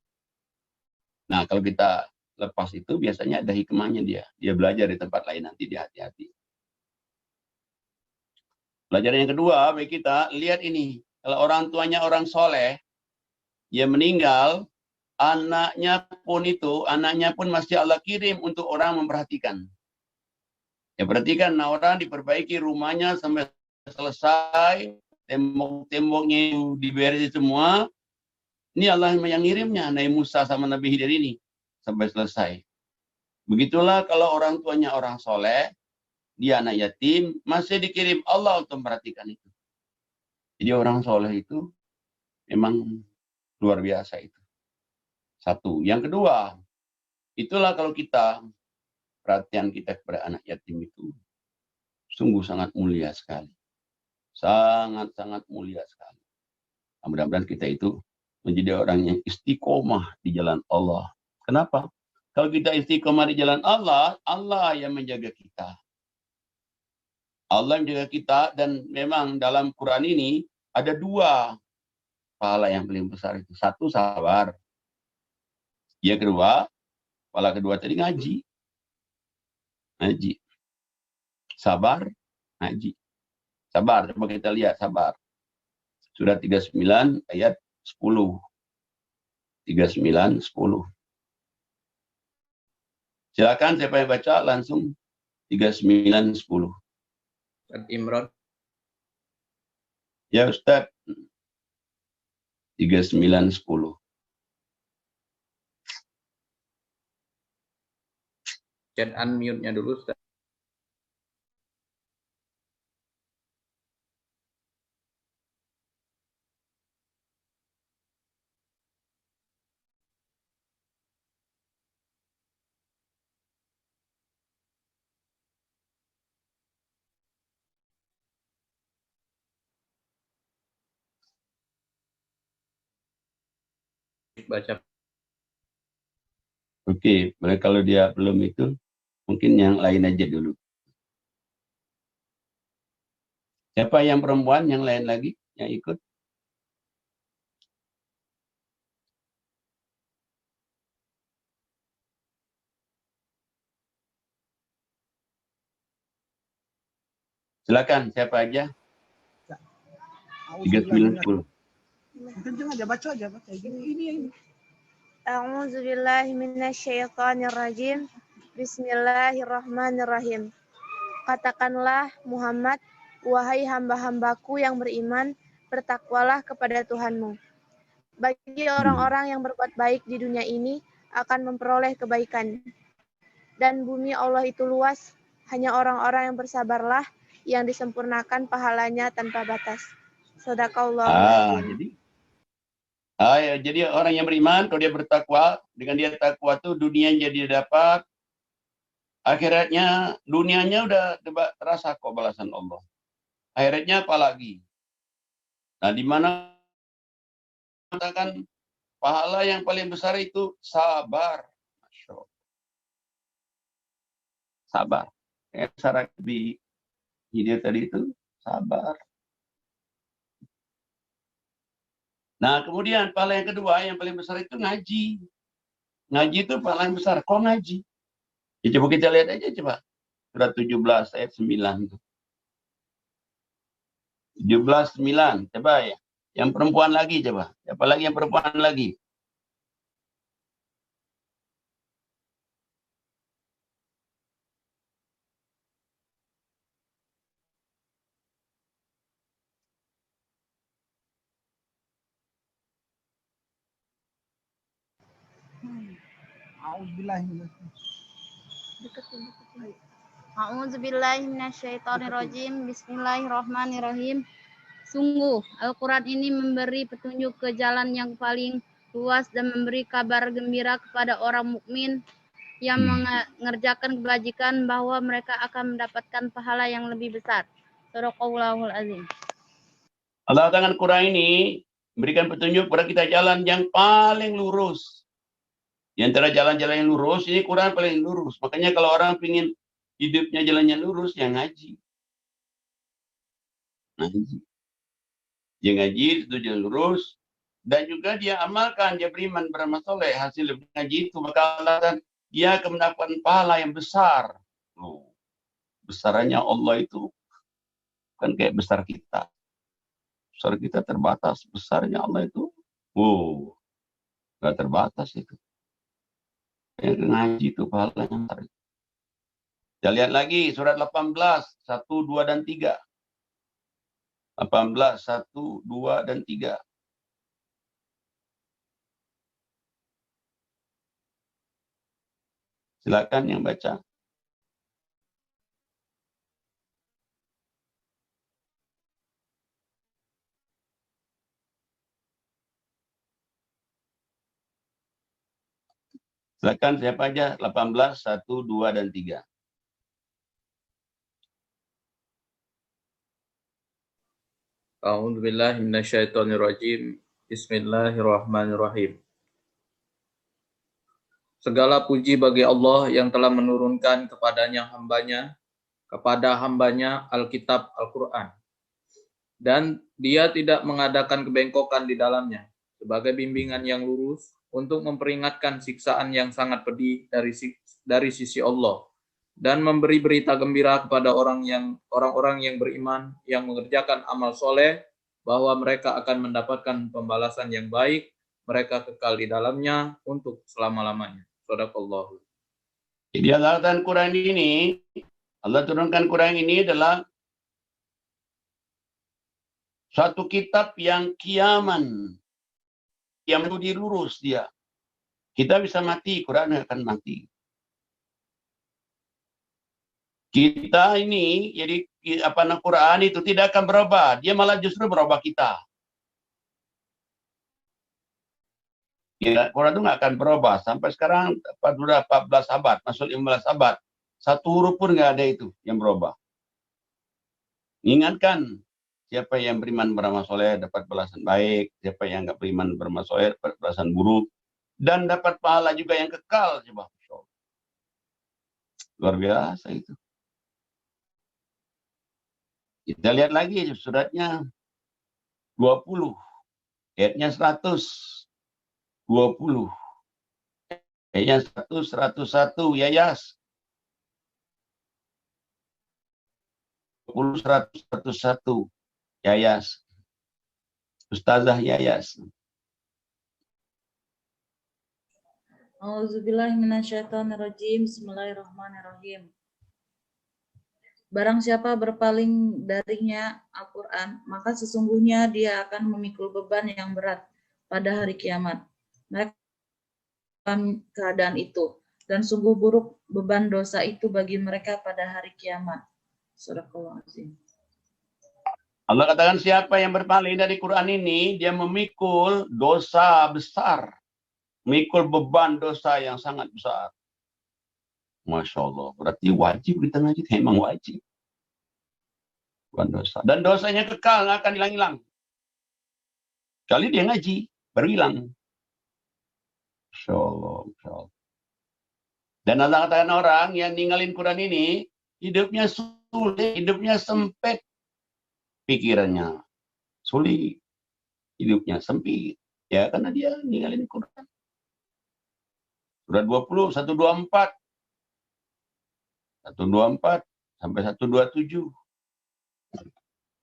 Nah, kalau kita lepas itu biasanya ada hikmahnya dia. Dia belajar di tempat lain, nanti dia hati-hati. Pelajaran yang kedua, bagi kita, lihat ini. Kalau orang tuanya orang soleh, dia meninggal, anaknya pun masih Allah kirim untuk orang memperhatikan. Ya perhatikan, nah orang diperbaiki rumahnya sampai selesai, tembok-temboknya diberesin semua. Ini Allah yang ngirimnya, Nabi Musa sama Nabi Khidir ini sampai selesai. Begitulah kalau orang tuanya orang soleh, dia anak yatim, masih dikirim Allah untuk memperhatikan itu. Jadi orang soleh itu memang luar biasa itu. Satu. Yang kedua, itulah kalau kita, perhatian kita kepada anak yatim itu sungguh sangat mulia sekali. Sangat-sangat mulia sekali. Nah, mudah-mudahan kita itu menjadi orang yang istiqomah di jalan Allah. Kenapa? Kalau kita istiqomah di jalan Allah, Allah yang menjaga kita. Allah yang menjaga kita, dan memang dalam Quran ini ada dua pahala yang paling besar itu. Satu, sabar. Yang kedua, pahala kedua tadi ngaji. Ngaji. Sabar, ngaji. Sabar, coba kita lihat sabar. Surat 39 ayat 10. 39, 10. Silakan siapa yang baca langsung 39, 10. Imran. Ya Ustaz. 39, 10. Chat unmute-nya dulu, Ustaz. Baca. Oke, kalau dia belum itu, mungkin yang lain aja dulu. Siapa yang perempuan, yang lain lagi yang ikut? Silakan, siapa aja? 39, 10. Kenceng aja, baca aja. Ini. A'udzubillahi minasyaitonirrajim. Bismillahirrahmanirrahim. Katakanlah Muhammad, wahai hamba-hambaku yang beriman, bertakwalah kepada Tuhanmu. Bagi orang-orang yang berbuat baik di dunia ini akan memperoleh kebaikan. Dan bumi Allah itu luas, hanya orang-orang yang bersabarlah yang disempurnakan pahalanya tanpa batas. Shadaqallahul Jadi orang yang beriman, kalau dia bertakwa, dengan dia takwa itu dunianya dia dapat, akhiratnya, dunianya udah terasa kok balasan Allah. Akhiratnya apa lagi? Nah, di mana katakan pahala yang paling besar itu sabar. Masya Allah. Sabar. Syarat di ide tadi itu sabar. Nah, kemudian pahala yang kedua yang paling besar itu ngaji. Ngaji itu pahala yang besar. Kok ngaji? Ya, coba kita lihat aja coba. Surat 17 ayat 9 itu. 17, 9. Coba ya. Yang perempuan lagi coba. Siapa lagi yang perempuan lagi? A'udzubillahi minasyaitonirrajim. Bismillahirrahmanirrahim. Sungguh, Al-Quran ini memberi petunjuk ke jalan yang paling luas dan memberi kabar gembira kepada orang mukmin yang mengerjakan kebajikan bahwa mereka akan mendapatkan pahala yang lebih besar. Shadaqallahul azim. Allah dengan Quran ini memberikan petunjuk kepada kita jalan yang paling lurus. Di antara jalan-jalan yang lurus, ini Quran paling lurus. Makanya kalau orang ingin hidupnya jalannya lurus, ya ngaji. Ngaji. Dia ngaji, itu jalan lurus. Dan juga dia amalkan, dia beriman, beramal soleh. Hasil ngaji itu, maka Allah dia akan mendapatkan pahala yang besar. Loh, besarannya Allah itu kan kayak besar kita. Besar kita terbatas. Besarnya Allah itu, nggak terbatas itu. Yang ngaji itu pahalanya besar. Kita lihat lagi surat 18, 1, 2, dan 3. 18, 1, 2, dan 3. Silakan yang baca. Silakan siapa aja, 18, 1, 2, dan 3. A'udzubillahi minasyaitonirrajim. Bismillahirrahmanirrahim. Segala puji bagi Allah yang telah menurunkan kepada hambanya Alkitab Al-Quran. Dan dia tidak mengadakan kebengkokan di dalamnya sebagai bimbingan yang lurus untuk memperingatkan siksaan yang sangat pedih dari sisi Allah dan memberi berita gembira kepada orang-orang yang beriman yang mengerjakan amal soleh bahwa mereka akan mendapatkan pembalasan yang baik, mereka kekal di dalamnya untuk selama-lamanya. Shadaqallahu. Jadi Allah turunkan Quran ini adalah suatu kitab yang kiaman. Yang menjadi lurus dia. Kita bisa mati, Quran akan mati. Kita ini, jadi Quran itu tidak akan berubah. Dia malah justru berubah kita. Ya, Quran itu nggak akan berubah. Sampai sekarang, sudah 14 abad, masuk 15 abad. Satu huruf pun nggak ada itu yang berubah. Ingatkan, siapa yang beriman beramal soleh dapat balasan baik, siapa yang nggak beriman beramal soleh dapat balasan buruk, dan dapat pahala juga yang kekal. Coba, luar biasa itu. Kita lihat lagi suratnya 20, ayatnya 120, ayatnya 101, Yayas. 20, 101. Yayas. Ustazah Yayas. Auzubillahi minasyaitonirrajim. Bismillahirrahmanirrahim. Barang siapa berpaling darinya Al-Quran, maka sesungguhnya dia akan memikul beban yang berat pada hari kiamat. Mereka akan keadaan itu, dan sungguh buruk beban dosa itu bagi mereka pada hari kiamat. Shadaqallahul azim. Allah katakan siapa yang berpaling dari Quran ini, dia memikul dosa besar. Memikul beban dosa yang sangat besar. Masya Allah. Berarti wajib kita ngaji. Memang wajib. Beban dosa. Dan dosanya kekal, nggak akan hilang-hilang. Kali dia ngaji, baru hilang. Masya Allah. Masya Allah. Dan Allah katakan orang yang ninggalin Quran ini, hidupnya sulit, hidupnya sempit. Pikirannya sulit, hidupnya sempit. Ya, karena dia ninggalin Quran. Surat 20, 124. 124 sampai 127.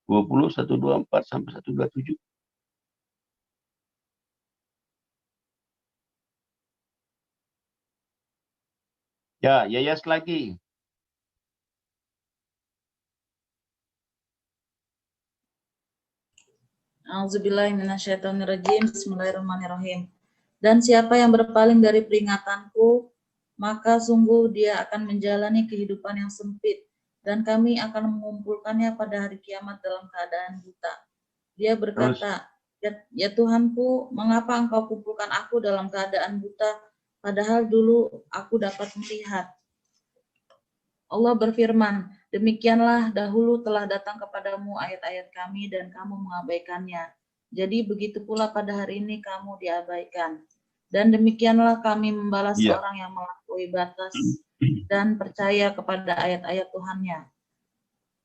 20, 124 sampai 127. Ya, Yayas lagi. Auzubillahi minasyaitonirrajim. Bismillahirrahmanirrahim. Dan siapa yang berpaling dari peringatanku, maka sungguh dia akan menjalani kehidupan yang sempit, dan kami akan mengumpulkannya pada hari kiamat dalam keadaan buta. Dia berkata, ya Tuhanku, mengapa engkau kumpulkan aku dalam keadaan buta, padahal dulu aku dapat melihat. Allah berfirman, demikianlah dahulu telah datang kepadamu ayat-ayat kami dan kamu mengabaikannya. Jadi begitu pula pada hari ini kamu diabaikan. Dan demikianlah kami membalas orang yang melampaui batas dan percaya kepada ayat-ayat Tuhannya.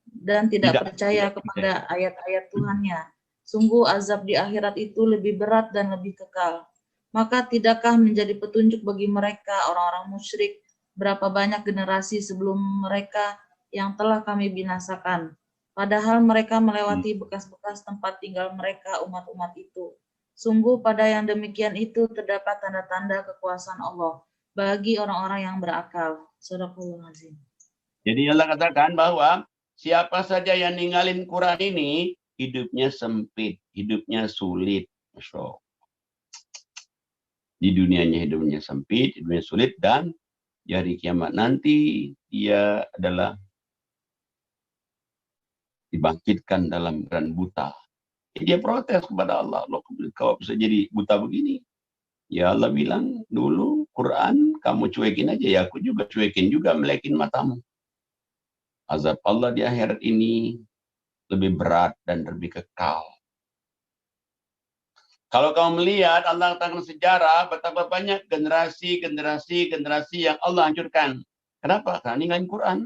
Dan tidak percaya kepada ayat-ayat Tuhannya. Sungguh azab di akhirat itu lebih berat dan lebih kekal. Maka tidakkah menjadi petunjuk bagi mereka orang-orang musyrik berapa banyak generasi sebelum mereka yang telah kami binasakan. Padahal mereka melewati bekas-bekas tempat tinggal mereka umat-umat itu. Sungguh pada yang demikian itu terdapat tanda-tanda kekuasaan Allah bagi orang-orang yang berakal. Shadaqallahul azim. Jadi Allah katakan bahwa siapa saja yang ninggalin Quran ini, hidupnya sempit, hidupnya sulit. Masya Allah. Di dunianya hidupnya sempit, hidupnya sulit, dan di hari kiamat nanti dia adalah dibangkitkan dalam keadaan buta. Dia protes kepada Allah, loh kau bisa jadi buta begini? Ya Allah bilang, dulu Quran kamu cuekin aja, ya aku juga cuekin juga, melekin matamu. Azab Allah di akhirat ini lebih berat dan lebih kekal. Kalau kamu melihat Allah katakan sejarah, betapa banyak generasi yang Allah hancurkan. Kenapa? Karena ninggalin Quran.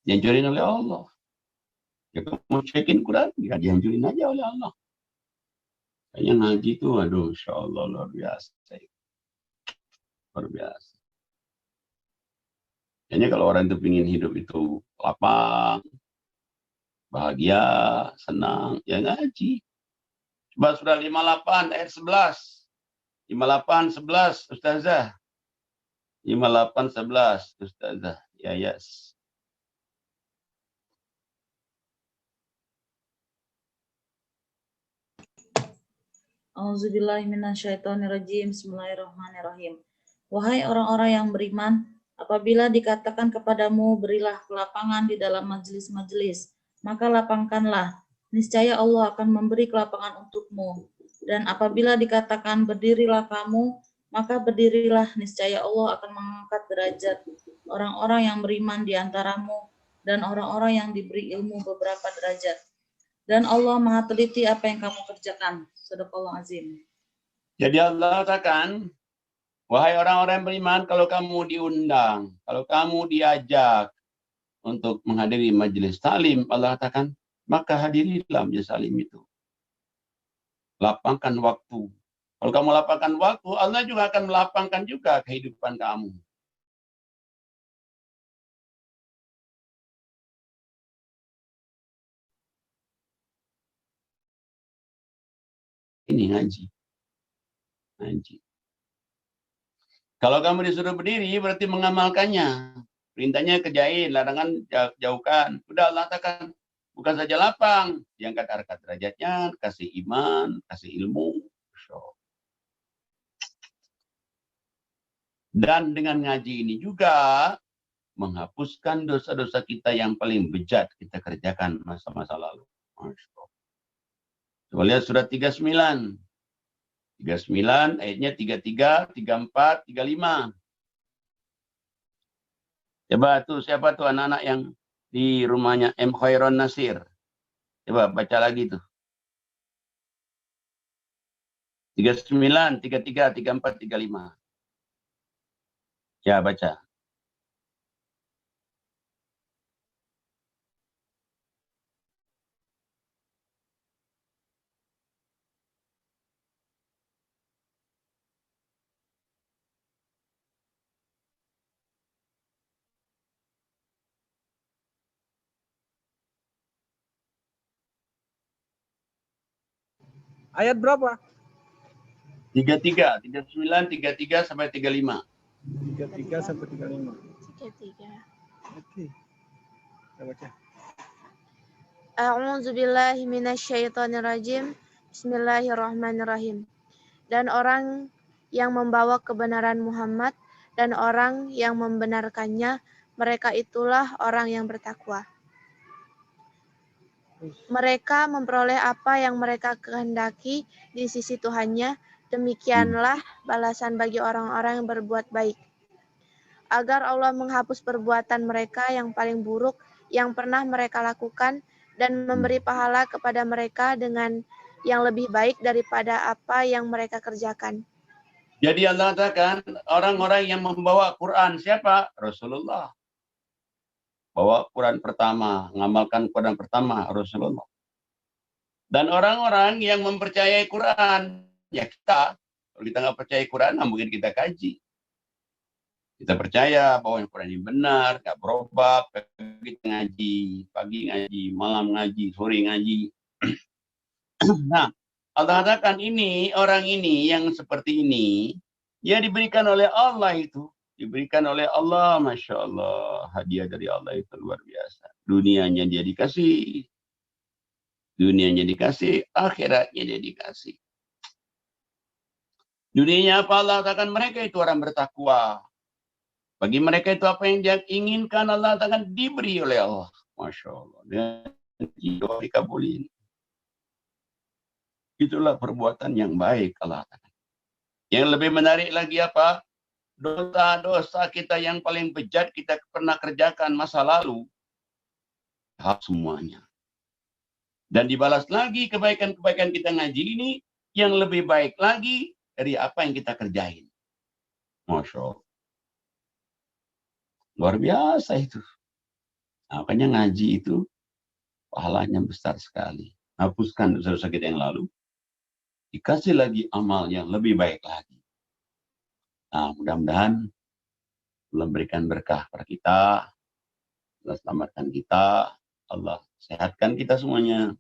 Dihancurin oleh Allah. Ya kamu cekin Quran, ya dihancurin aja oleh Allah. Kayaknya ngaji itu, aduh, insya Allah luar biasa. Luar biasa. Kayaknya kalau orang itu ingin hidup itu lapang, bahagia, senang, ya ngaji. Coba surah 58 ayat 11. 58 11 Ustazah. 58 11 Ustazah. Ya yes. Auzubillahi minasyaitonirrajim. Bismillahirrahmanirrahim. Wahai orang-orang yang beriman, apabila dikatakan kepadamu berilah kelapangan di dalam majelis-majelis, maka lapangkanlah. Niscaya Allah akan memberi kelapangan untukmu. Dan apabila dikatakan berdirilah kamu, maka berdirilah, niscaya Allah akan mengangkat derajat orang-orang yang beriman di antaramu dan orang-orang yang diberi ilmu beberapa derajat. Dan Allah Maha teliti apa yang kamu kerjakan. Shadaqallahul azim. Jadi Allah katakan, wahai orang-orang yang beriman, kalau kamu diundang, kalau kamu diajak untuk menghadiri majelis taklim, Allah katakan, maka hadirilah majelis taklim itu. Lapangkan waktu. Kalau kamu lapangkan waktu, Allah juga akan melapangkan juga kehidupan kamu. Ini ngaji. Ngaji. Kalau kamu disuruh berdiri, berarti mengamalkannya. Perintahnya kerjain, larangan jauhkan. Udah Allah katakan, bukan saja lapang, diangkat harkat derajatnya, kasih iman, kasih ilmu. Dan dengan ngaji ini juga menghapuskan dosa-dosa kita yang paling bejat kita kerjakan masa-masa lalu. Coba lihat surat 39. 39 ayatnya 33, 34, 35. Coba tuh siapa tuh anak-anak yang di rumahnya M. Khairon Nasir. Coba baca lagi tuh. 39, 33, 34, 35. Ya, baca. Ayat berapa? 33, 39, 33 sampai 35. 33 sampai 35. 33. Oke. Kita baca. A'udzu billahi minasyaitonir rajim. Bismillahirrahmanirrahim. Dan orang yang membawa kebenaran Muhammad dan orang yang membenarkannya, mereka itulah orang yang bertakwa. Mereka memperoleh apa yang mereka kehendaki di sisi Tuhannya, demikianlah balasan bagi orang-orang yang berbuat baik. Agar Allah menghapus perbuatan mereka yang paling buruk yang pernah mereka lakukan dan memberi pahala kepada mereka dengan yang lebih baik daripada apa yang mereka kerjakan. Jadi Allah katakan orang-orang yang membawa Quran siapa? Rasulullah. Bawa Quran pertama, mengamalkan Quran pertama Rasulullah. Dan orang-orang yang mempercayai Quran, ya kita. Kalau kita nggak percaya Quran, nah mungkin kita kaji. Kita percaya bahwa yang Quran ini benar, nggak berubah, pagi ngaji, malam ngaji, sore ngaji. Nah, Allah katakan ini, orang ini yang seperti ini, ya diberikan oleh Allah itu. Diberikan oleh Allah, Masya Allah. Hadiah dari Allah itu luar biasa. Dunianya dia dikasih. Dunianya dikasih, akhiratnya dia dikasih. Dunianya apa Allah katakan mereka itu orang bertakwa. Bagi mereka itu apa yang dia inginkan Allah katakan diberi oleh Allah. Masya Allah. Dan dikabulin. Itulah perbuatan yang baik Allah katakan. Yang lebih menarik lagi apa? Dosa-dosa kita yang paling bejat kita pernah kerjakan masa lalu. Hak semuanya. Dan dibalas lagi kebaikan-kebaikan kita ngaji ini yang lebih baik lagi dari apa yang kita kerjain. Masya Allah. Luar biasa itu. Nah, makanya ngaji itu pahalanya besar sekali. Hapuskan dosa-dosa kita yang lalu. Dikasih lagi amal yang lebih baik lagi. Nah, mudah-mudahan Allah berikan berkah pada kita. Allah selamatkan kita. Allah sehatkan kita semuanya.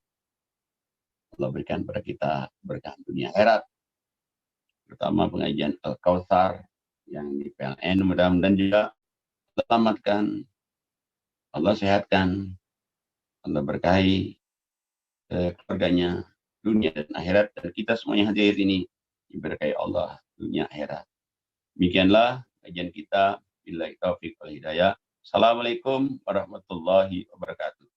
Allah berikan pada kita berkah dunia akhirat. Terutama pengajian Al-Kautsar yang di PLN. Mudah-mudahan juga Allah selamatkan. Allah sehatkan. Allah berkahi keluarganya dunia dan akhirat. Dan kita semuanya hadir ini diberkahi Allah dunia akhirat. Demikianlah kajian kita. Billahi taufiq wal hidayah. Assalamualaikum warahmatullahi wabarakatuh.